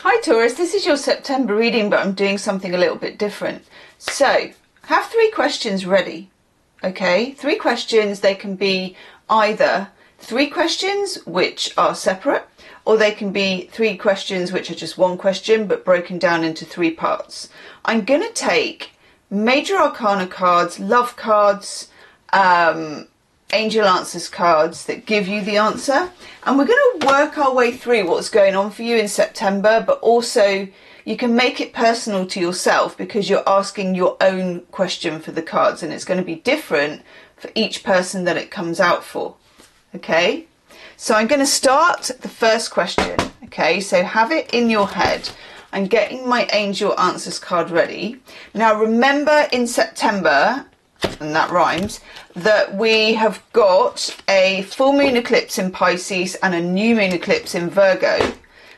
Hi Taurus, this is your September reading, but I'm doing something a little bit different. So, have 3 questions ready, okay? 3 questions, they can be either 3 questions which are separate, or they can be 3 questions which are just 1 question, but broken down into 3 parts. I'm going to take Major Arcana cards, love cards, angel answers cards that give you the answer, and we're going to work our way through what's going on for you in September, but also you can make it personal to yourself because you're asking your own question for the cards, and it's going to be different for each person that it comes out for. Okay, so I'm going to start the first question. Okay, so have it in your head. I'm getting my angel answers card ready. Now remember, in September, and that rhymes, that we have got a full moon eclipse in Pisces and a new moon eclipse in Virgo.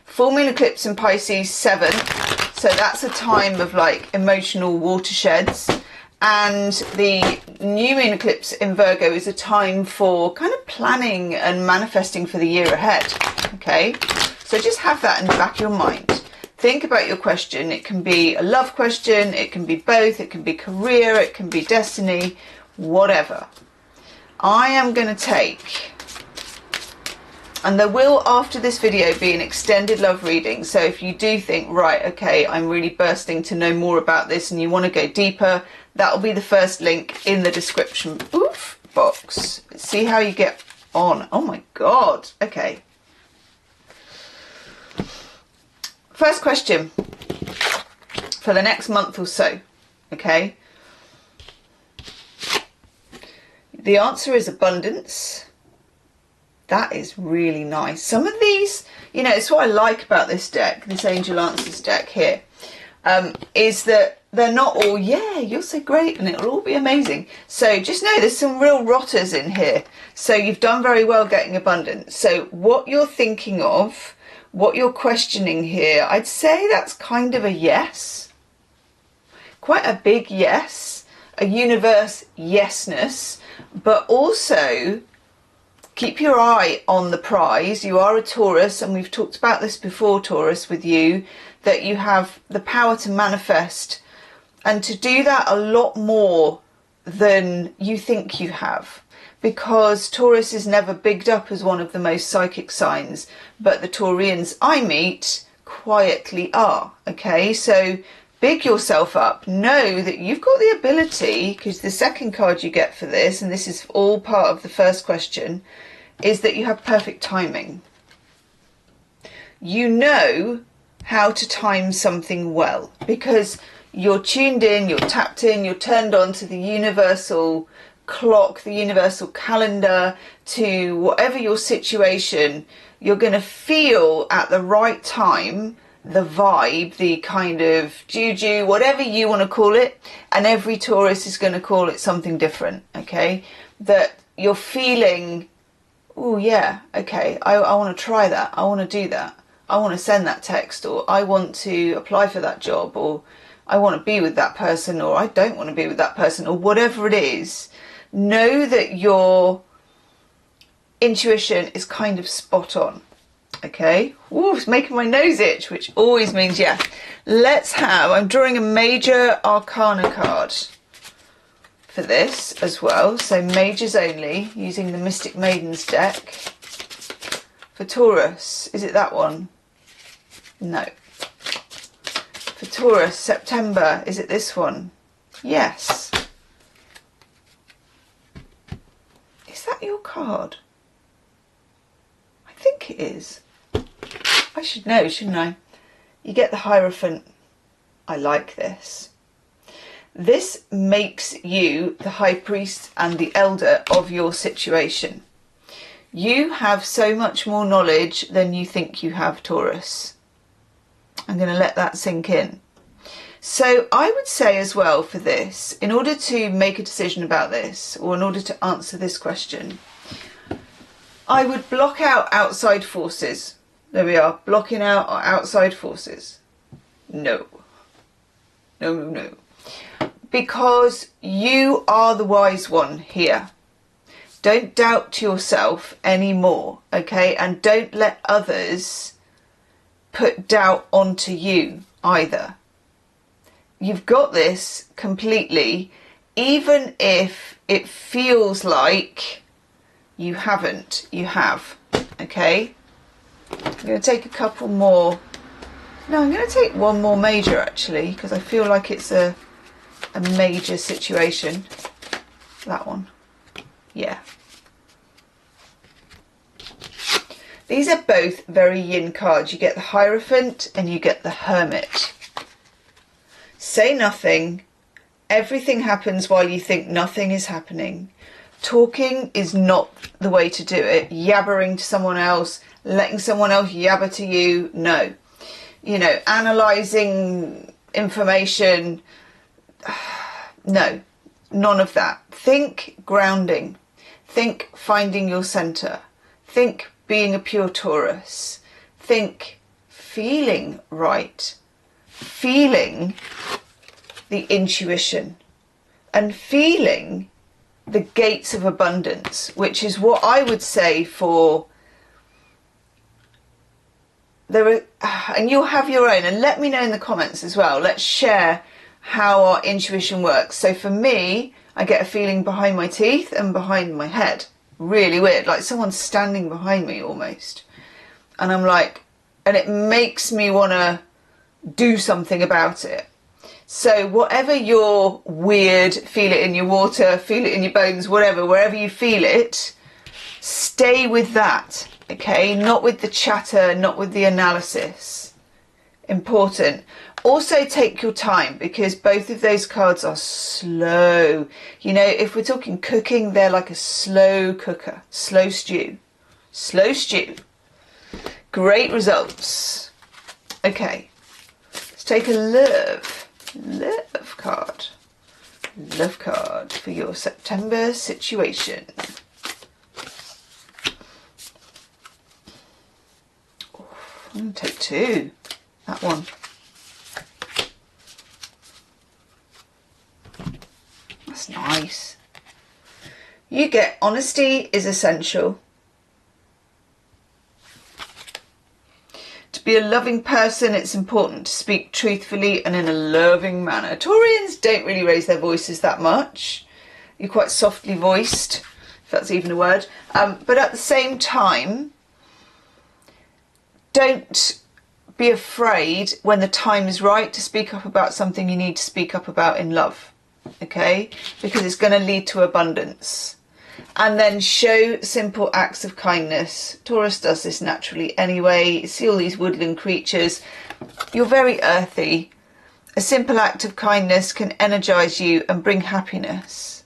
Full moon eclipse in Pisces 7th, so that's a time of like emotional watersheds, and the new moon eclipse in Virgo is a time for kind of planning and manifesting for the year ahead. Okay, so just have that in the back of your mind. Think about your question. It can be a love question, it can be both, it can be career, it can be destiny, whatever. I am going to take, and there will after this video be an extended love reading, so if you do think, right, okay, I'm really bursting to know more about this and you want to go deeper, that will be the first link in the description box. Let's see how you get on. Oh my god, okay. First question for the next month or so, okay? The answer is abundance. That is really nice. Some of these, you know, it's what I like about this deck, this Angel Answers deck here, is that they're not all, yeah, you're so great and it'll all be amazing. So just know there's some real rotters in here. So you've done very well getting abundance. So what you're thinking of, what you're questioning here, I'd say that's kind of a yes. Quite a big yes. A universe yesness. But also, keep your eye on the prize. You are a Taurus, and we've talked about this before, Taurus, with you, that you have the power to manifest and to do that a lot more than you think you have. Because Taurus is never bigged up as one of the most psychic signs, but the Taurians I meet quietly are, okay? So big yourself up. Know that you've got the ability, because the second card you get for this, and this is all part of the first question, is that you have perfect timing. You know how to time something well, because you're tuned in, you're tapped in, you're turned on to the universal clock, the universal calendar, to whatever your situation, you're going to feel at the right time the vibe, the kind of juju, whatever you want to call it, and every Taurus is going to call it something different, okay? That you're feeling, oh yeah, okay, I want to try that, I want to do that, I want to send that text, or I want to apply for that job, or I want to be with that person, or I don't want to be with that person, or whatever it is. Know that your intuition is kind of spot on, okay? Ooh, it's making my nose itch, which always means yes. Let's have, I'm drawing a Major Arcana card for this as well, so majors only, using the Mystic Maidens deck. For Taurus, is it that one? No. For Taurus, September, is it this one? Yes. Is that your card? I think it is. I should know, shouldn't I? You get the Hierophant. I like this. This makes you the High Priest and the Elder of your situation. You have so much more knowledge than you think you have, Taurus. I'm going to let that sink in. So I would say as well for this, in order to make a decision about this, or in order to answer this question, I would block out outside forces. There we are, blocking out our outside forces. No. No, no, no. Because you are the wise one here. Don't doubt yourself anymore, okay? And don't let others put doubt onto you either. You've got this completely, even if it feels like you haven't, you have, okay? I'm going to take a couple more. No, I'm going to take one more major actually, because I feel like it's a major situation. That one. Yeah. These are both very yin cards. You get the Hierophant and you get the Hermit. Say nothing. Everything happens while you think nothing is happening. Talking is not the way to do it. Yabbering to someone else, letting someone else yabber to you, no. You know, analysing information, no, none of that. Think grounding. Think finding your centre. Think being a pure Taurus. Think feeling right. Feeling the intuition. And feeling the gates of abundance, which is what I would say for... There are, and you'll have your own, and let me know in the comments as well. Let's share how our intuition works. So for me, I get a feeling behind my teeth and behind my head. Really weird, like someone's standing behind me almost. And I'm like, and it makes me want to do something about it. So whatever your weird, feel it in your water, feel it in your bones, whatever, wherever you feel it, stay with that, okay? Not with the chatter, not with the analysis. Important. Also take your time, because both of those cards are slow. You know, if we're talking cooking, they're like a slow cooker, slow stew. Slow stew. Great results. Okay, let's take a love card. Love card for your September situation. I'm going to take two. That one. That's nice. You get honesty is essential. To be a loving person, it's important to speak truthfully and in a loving manner. Taurians don't really raise their voices that much. You're quite softly voiced, if that's even a word. But at the same time, don't be afraid when the time is right to speak up about something you need to speak up about in love. Okay, because it's going to lead to abundance. And then show simple acts of kindness. Taurus does this naturally anyway. You see all these woodland creatures. You're very earthy. A simple act of kindness can energize you and bring happiness.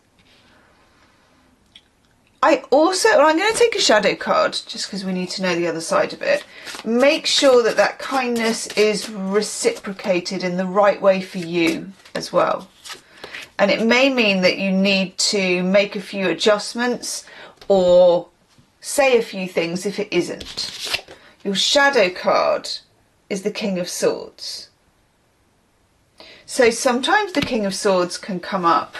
I'm going to take a shadow card just because we need to know the other side of it. Make sure that that kindness is reciprocated in the right way for you as well. And it may mean that you need to make a few adjustments or say a few things if it isn't. Your shadow card is the King of Swords. So sometimes the King of Swords can come up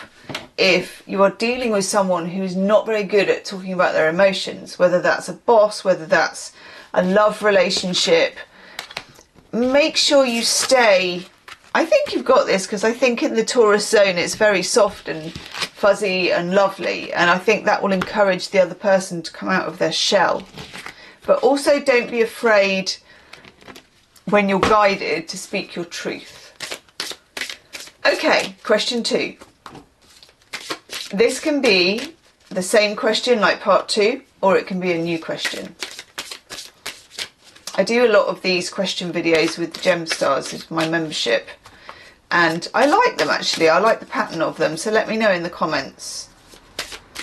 if you are dealing with someone who's not very good at talking about their emotions, whether that's a boss, whether that's a love relationship. Make sure you stay... I think you've got this, because I think in the Taurus zone it's very soft and fuzzy and lovely, and I think that will encourage the other person to come out of their shell. But also don't be afraid when you're guided to speak your truth. Okay, question 2. This can be the same question like part 2, or it can be a new question. I do a lot of these question videos with Gemstars as my membership, and I like them actually. I like the pattern of them, so let me know in the comments.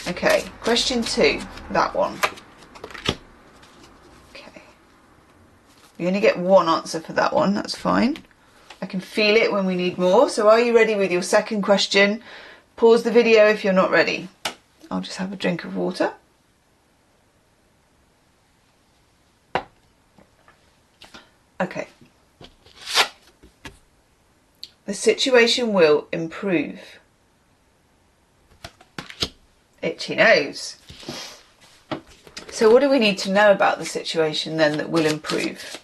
Okay, question 2, that one. Okay, you only get one answer for that one, that's fine. I can feel it when we need more. So are you ready with your second question? Pause the video if you're not ready. I'll just have a drink of water. Okay. The situation will improve. Itchy nose. So what do we need to know about the situation then that will improve?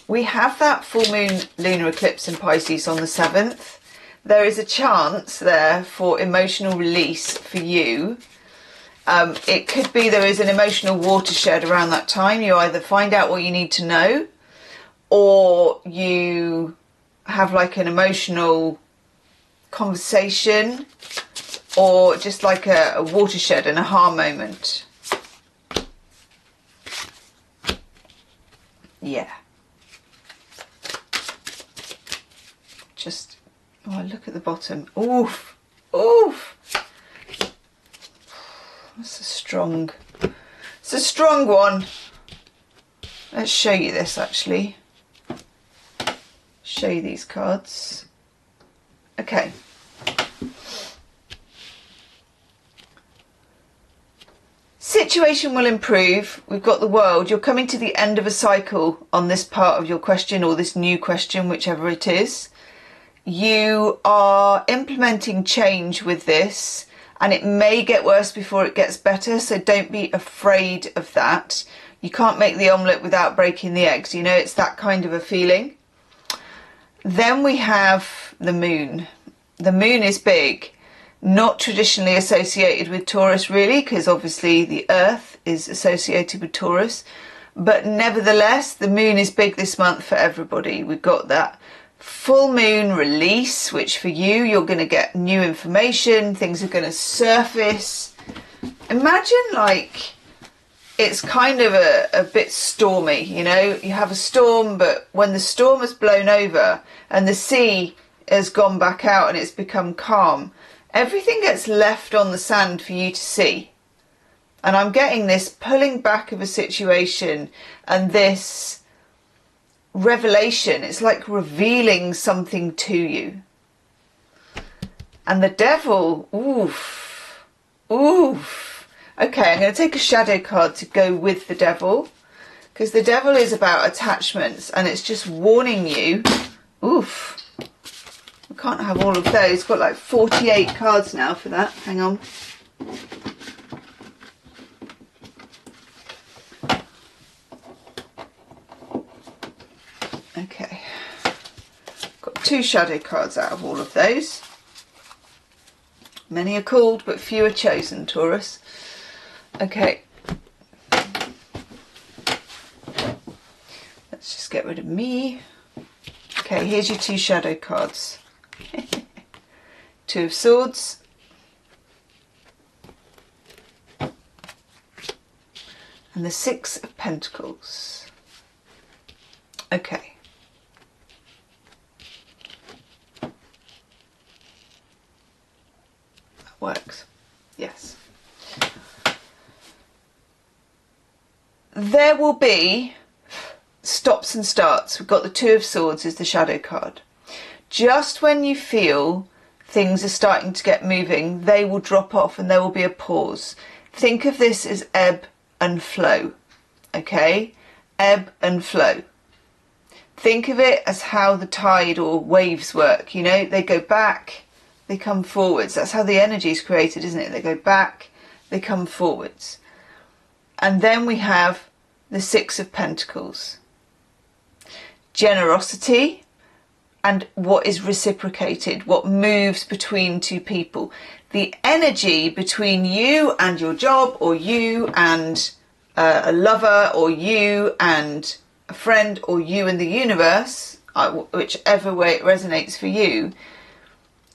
we have that full moon lunar eclipse in Pisces on the 7th. There is a chance there for emotional release for you. It could be there is an emotional watershed around that time. You either find out what you need to know, or you have like an emotional conversation, or just like a watershed, an aha moment. Yeah. Just, oh, look at the bottom. Oof, oof. That's it's a strong one. Let's show you this actually. Show you these cards. Okay. Situation will improve. We've got the World. You're coming to the end of a cycle on this part of your question, or this new question, whichever it is. You are implementing change with this, and it may get worse before it gets better, so don't be afraid of that. You can't make the omelette without breaking the eggs, you know, it's that kind of a feeling. Then we have the moon. The moon is big, not traditionally associated with Taurus really, because obviously the earth is associated with Taurus, but nevertheless the moon is big this month for everybody. We've got that full moon release, which for you, you're going to get new information, things are going to surface. Imagine like it's kind of a bit stormy, you know, you have a storm, but when the storm has blown over and the sea has gone back out and it's become calm, everything gets left on the sand for you to see. And I'm getting this pulling back of a situation and this revelation. It's like revealing something to you. And the devil, oof, oof. Okay, I'm going to take a shadow card to go with the devil, because the devil is about attachments and it's just warning you. Oof. I can't have all of those. Got like 48 cards now for that. Hang on. Okay. Got 2 shadow cards out of all of those. Many are called, but few are chosen, Taurus. Okay. Let's just get rid of me. Okay, here's your 2 shadow cards. 2 of Swords. And the 6 of Pentacles. Okay. That works. Yes. There will be stops and starts. We've got the 2 of Swords as the shadow card. Just when you feel things are starting to get moving, they will drop off and there will be a pause. Think of this as ebb and flow, okay? Ebb and flow. Think of it as how the tide or waves work, you know? They go back, they come forwards. That's how the energy is created, isn't it? They go back, they come forwards. And then we have the 6 of Pentacles. Generosity and what is reciprocated, what moves between 2 people. The energy between you and your job, or you and a lover, or you and a friend, or you and the universe, whichever way it resonates for you,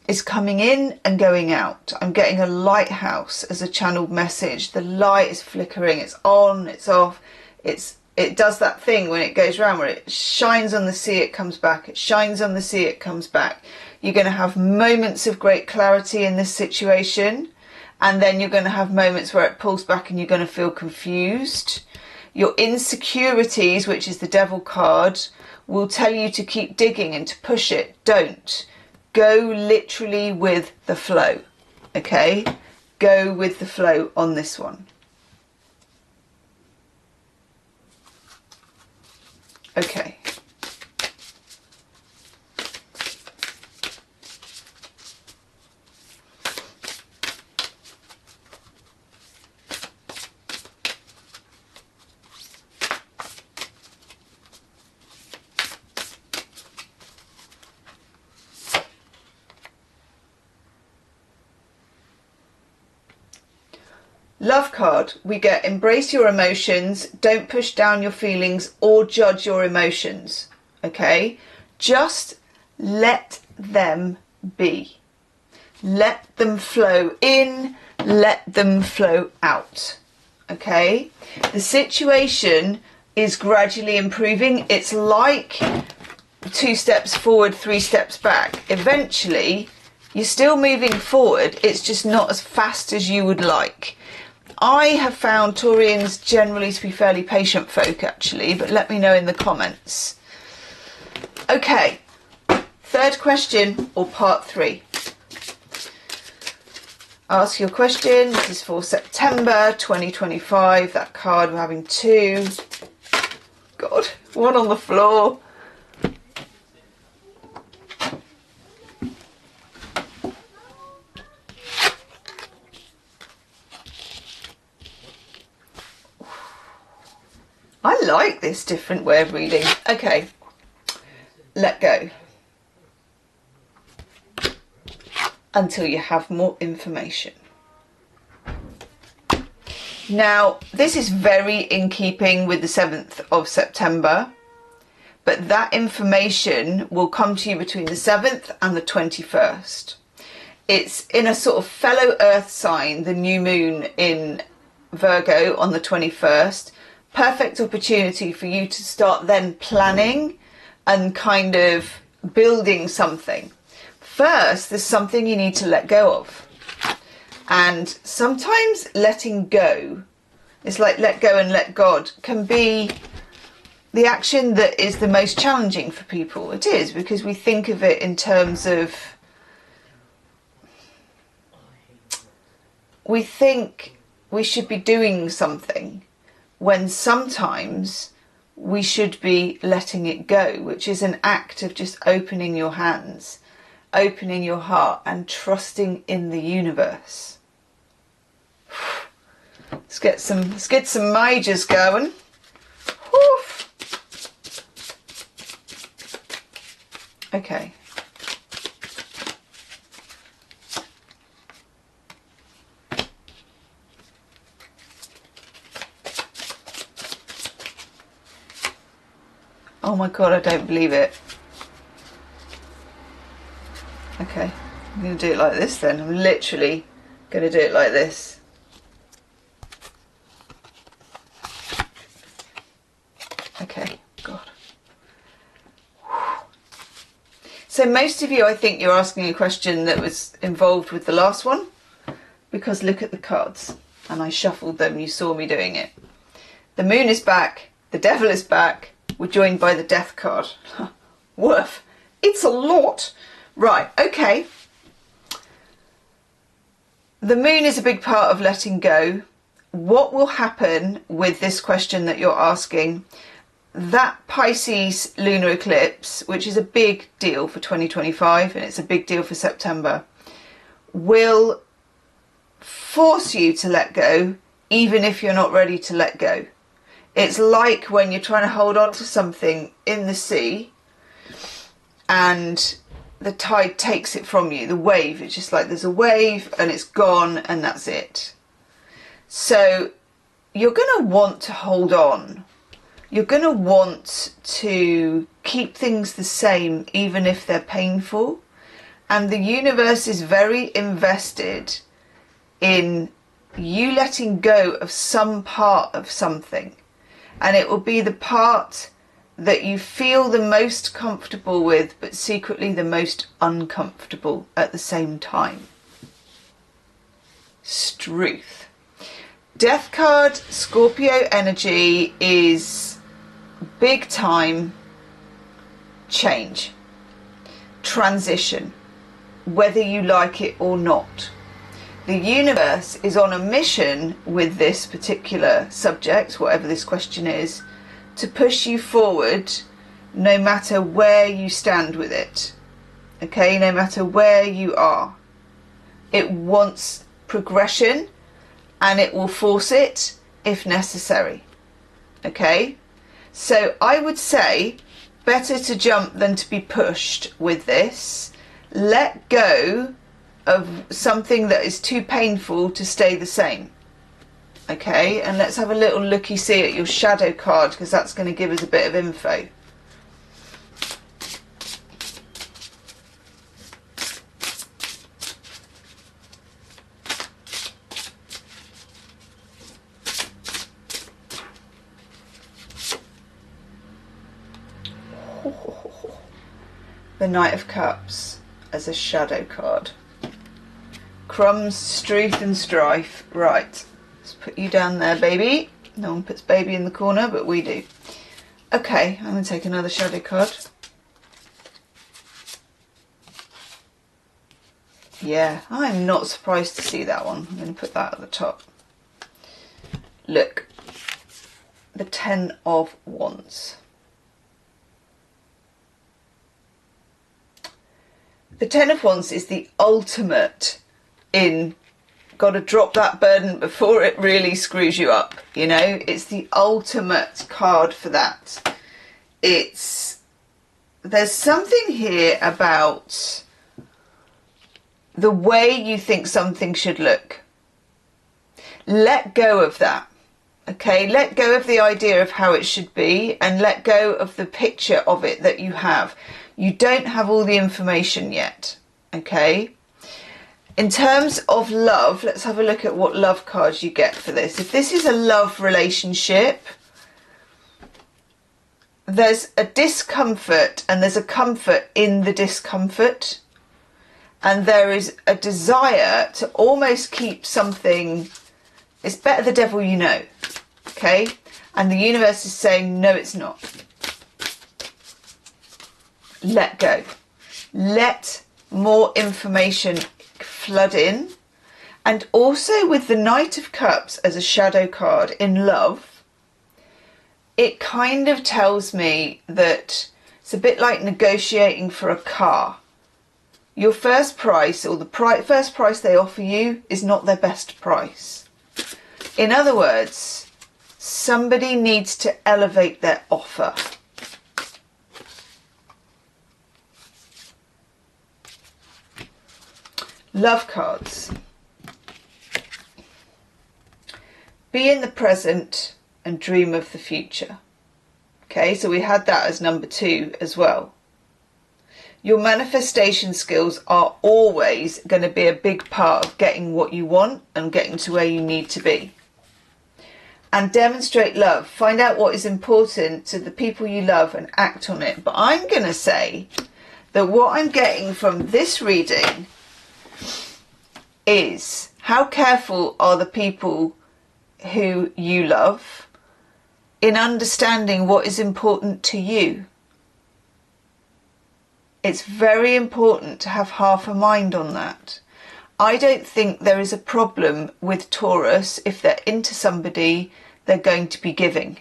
is coming in and going out. I'm getting a lighthouse as a channeled message. The light is flickering, it's on, it's off, it does that thing when it goes round where it shines on the sea, it comes back, it shines on the sea, it comes back. You're going to have moments of great clarity in this situation, and then you're going to have moments where it pulls back and you're going to feel confused. Your insecurities, which is the Devil card, will tell you to keep digging and to push it. Don't. Go literally with the flow, okay? Go with the flow on this one. Okay. Love card, we get embrace your emotions, don't push down your feelings or judge your emotions, okay? Just let them be. Let them flow in, let them flow out, okay? The situation is gradually improving. It's like 2 steps forward, 3 steps back. Eventually, you're still moving forward, it's just not as fast as you would like. I have found Taurians generally to be fairly patient folk actually, but let me know in the comments. Okay, 3rd question, or part 3. Ask your question. This is for September 2025. That card, we're having 2. God, 1 on the floor. I like this different way of reading. Okay, let go. Until you have more information. Now, this is very in keeping with the 7th of September, but that information will come to you between the 7th and the 21st. It's in a sort of fellow earth sign, the new moon in Virgo on the 21st. Perfect opportunity for you to start then planning and kind of building something. First, there's something you need to let go of. And sometimes letting go, it's like let go and let God, can be the action that is the most challenging for people. It is, because we think of it in terms of, we think we should be doing something, when sometimes we should be letting it go, which is an act of just opening your hands, opening your heart and trusting in the universe. Let's get some majors going. Oof. Okay. Oh my God, I don't believe it. Okay, I'm going to do it like this then. I'm literally going to do it like this. Okay, God. So most of you, I think you're asking a question that was involved with the last one, because look at the cards. And I shuffled them, you saw me doing it. The moon is back, the devil is back, we're joined by the death card. Woof, it's a lot. Right, okay. The moon is a big part of letting go. What will happen with this question that you're asking? That Pisces lunar eclipse, which is a big deal for 2025, and it's a big deal for September, will force you to let go, even if you're not ready to let go. It's like when you're trying to hold on to something in the sea and the tide takes it from you, the wave. It's just like there's a wave and it's gone and that's it. So you're going to want to hold on. You're going to want to keep things the same even if they're painful. And the universe is very invested in you letting go of some part of something. And it will be the part that you feel the most comfortable with, but secretly the most uncomfortable at the same time. Struth. Death card, Scorpio energy is big time change, transition, whether you like it or not. The universe is on a mission with this particular subject, whatever this question is, to push you forward no matter where you stand with it. Okay, no matter where you are. It wants progression and it will force it if necessary. Okay, so I would say better to jump than to be pushed with this. Let go of something that is too painful to stay the same. Okay, and let's have a little looky-see at your shadow card, because that's going to give us a bit of info. The Knight of Cups as a shadow card. Crumbs, Struth and Strife. Right, let's put you down there, baby. No one puts baby in the corner, but we do. Okay, I'm going to take another shadow card. Yeah, I'm not surprised to see that one. I'm going to put that at the top. Look, the Ten of Wands. The Ten of Wands is the ultimate in got to drop that burden before it really screws you up, you know. It's the ultimate card for that. There's something here about the way you think something should look. Let go of that, okay? Let go of the idea of how it should be, and let go of the picture of it that you have. You don't have all the information yet, okay? In terms of love, let's have a look at what love cards you get for this. If this is a love relationship, there's a discomfort and there's a comfort in the discomfort. And there is a desire to almost keep something, it's better the devil you know, okay? And the universe is saying, no, it's not. Let go. Let more information flood in. And also with the Knight of Cups as a shadow card in love, it kind of tells me that it's a bit like negotiating for a car. Your first price, or the first price they offer you, is not their best price. In other words, somebody needs to elevate their offer. Love cards. Be in the present and dream of the future. Okay, so we had that as number 2 as well. Your manifestation skills are always going to be a big part of getting what you want and getting to where you need to be. And demonstrate love. Find out what is important to the people you love and act on it. But I'm going to say that what I'm getting from this reading is how careful are the people who you love in understanding what is important to you. It's very important to have half a mind on that. I don't think there is a problem with Taurus if they're into somebody, they're going to be giving.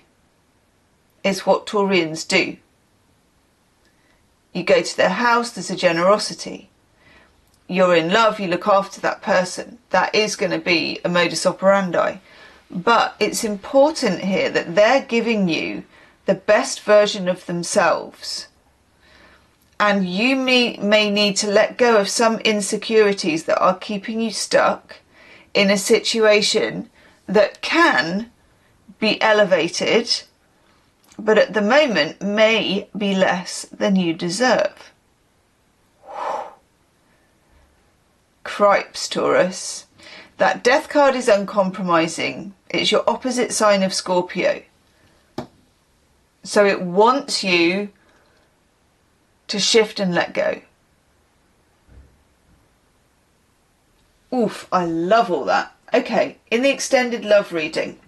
It's what Taurians do. You go to their house, there's a generosity. You're in love, you look after that person. That is going to be a modus operandi. But it's important here that they're giving you the best version of themselves. And you may need to let go of some insecurities that are keeping you stuck in a situation that can be elevated, but at the moment may be less than you deserve. Cripes, Taurus. That death card is uncompromising. It's your opposite sign of Scorpio. So it wants you to shift and let go. Oof, I love all that. Okay, in the extended love reading,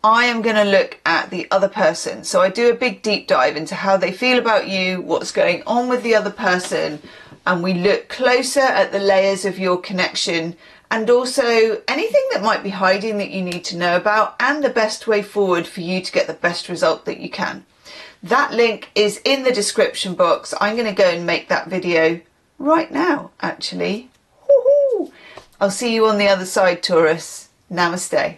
I am going to look at the other person. So I do a big deep dive into how they feel about you, what's going on with the other person, and we look closer at the layers of your connection and also anything that might be hiding that you need to know about, and the best way forward for you to get the best result that you can. That link is in the description box. I'm going to go and make that video right now, actually. Woohoo! I'll see you on the other side, Taurus. Namaste.